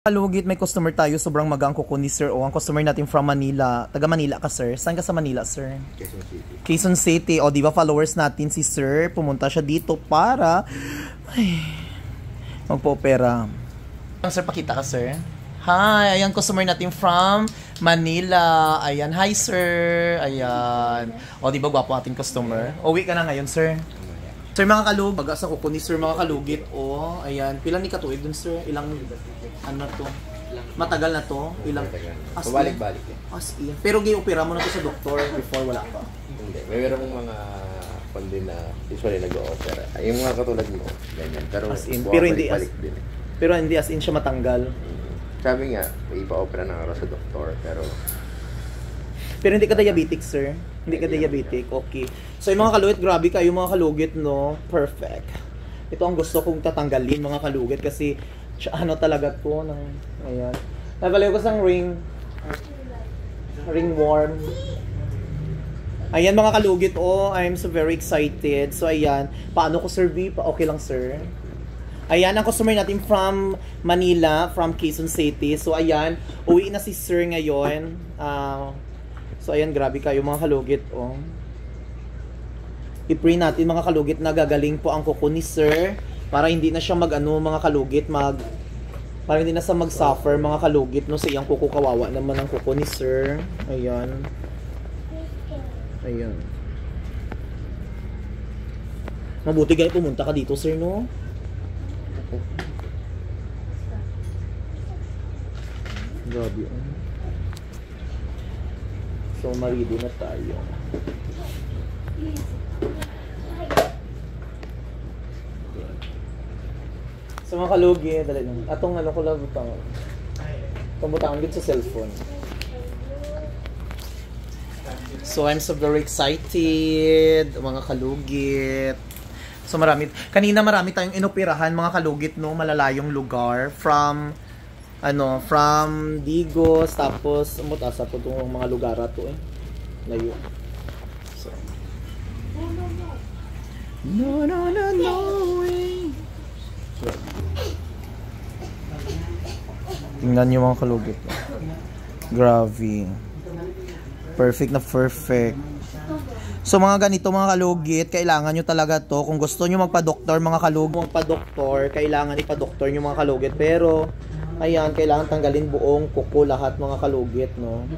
Kalugit, may customer tayo, sobrang magang kuko ni Sir O. Ang customer natin from Manila. Taga Manila ka, Sir? Saan ka sa Manila, Sir? Quezon City. Quezon City. O, di ba followers natin si Sir? Pumunta siya dito para magpo-opera. Sir, pakita ka, Sir. Hi, ayan customer natin from Manila. Ayan, hi, Sir. Ayan. O, di ba gwapo ating customer? Uwi ka na ngayon, Sir. Sir, mga kalug, baga sa kuko ni Sir, mga kalugit. O, ayan. Pilang ni katuig dun, Sir? Ilang, ano to? Matagal na to? Ilang? Pabalik-balik eh. As in. Pero gi-opera mo na to sa doktor before wala pa? Hindi. Mayroon mong mga kundi na usually nag-o-opera. Yung mga katulad mo, ganyan. Pero, as in. Pero hindi as, din. pero hindi as in siya matanggal. Sabi nga, may ipa-opera na nga sa doktor, pero hindi ka diabetic, Sir? Hindi ka diabetic? Okay. So, yung mga kalugit, grabe kayo mga kalugit, no? Perfect. Ito ang gusto kong tatanggalin, mga kalugit, kasi ano talaga to, ng, ayan. Nabalayo ko sang ring worm. Ayan mga kalugit, oh, I'm so very excited. So, ayan. Paano ko, Sir V? Okay lang, Sir? Ayan, ang customer natin from Manila, from Quezon City. So, ayan, uwi na si Sir ngayon. So, ayan, grabe kayo mga kalugit, oh. I-pray natin mga kalugit na gagaling po ang kuko ni Sir para hindi na siya mga kalugit, para hindi na sa mag-suffer mga kalugit, no, sa iyang kuko. Kawawa naman ang kuko ni Sir. Ayan. Ayan. Mabuti kayo pumunta ka dito, Sir, no? Grabe, oh. So, marido na tayo. So, mga kalugi, dali lang. Atong ano ko lang butang. Itong butang dito sa cellphone. So, I'm so very excited, mga kalugit. So, kanina marami tayong inoperahan, mga kalugit, no? Malalayong lugar. From Digos, tapos, umutasa po itong mga lugar to, eh. Layo. So, no, eh. Tingnan nyo mga kalugit. Grabe. Perfect na perfect. So mga ganito mga kalugit, kailangan nyo talaga to. Kung gusto nyo magpa-doktor mga kalugit, kailangan ipa-doktor nyo mga kalugit. Pero, ayan, kailangan tanggalin buong kuko lahat mga kalugit, no?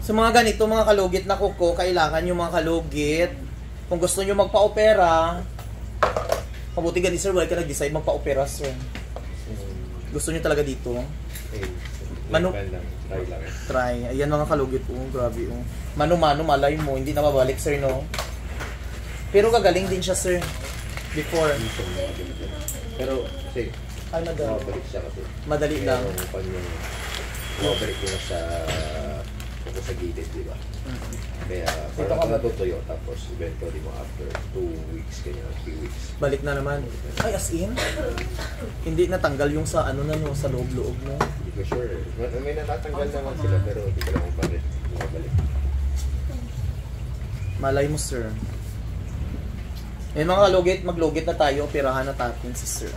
So mga ganito mga kalugit na kuko, kailangan nyo mga kalugit. Kung gusto nyo magpa-opera, mabuti ganito, Sir, wala ka nag-decide magpa-opera, Sir. Gusto nyo talaga dito? Try. Ayan mga kalugit, oh, grabe, oh. Mano-mano, malay mo, hindi na mabalik, Sir, no? Pero gagaling din siya, Sir. Before. Pero, kasi, mabalik siya kasi. Madali lang. Pag mabalik mo na sa gilid, di ba? Kaya, parang natutuyo, tapos eventually mo after 2 weeks, kanya 3 weeks. Balik na naman. Ay, as in? Hindi natanggal yung sa ano na, no, sa loob-loob mo? Hindi ko sure. May natatanggal naman sila, pero hindi ko lang kung bakit bumabalik. Malay mo, Sir. Eh mga kalugit, maglugit na tayo, operahan na natin si Sir.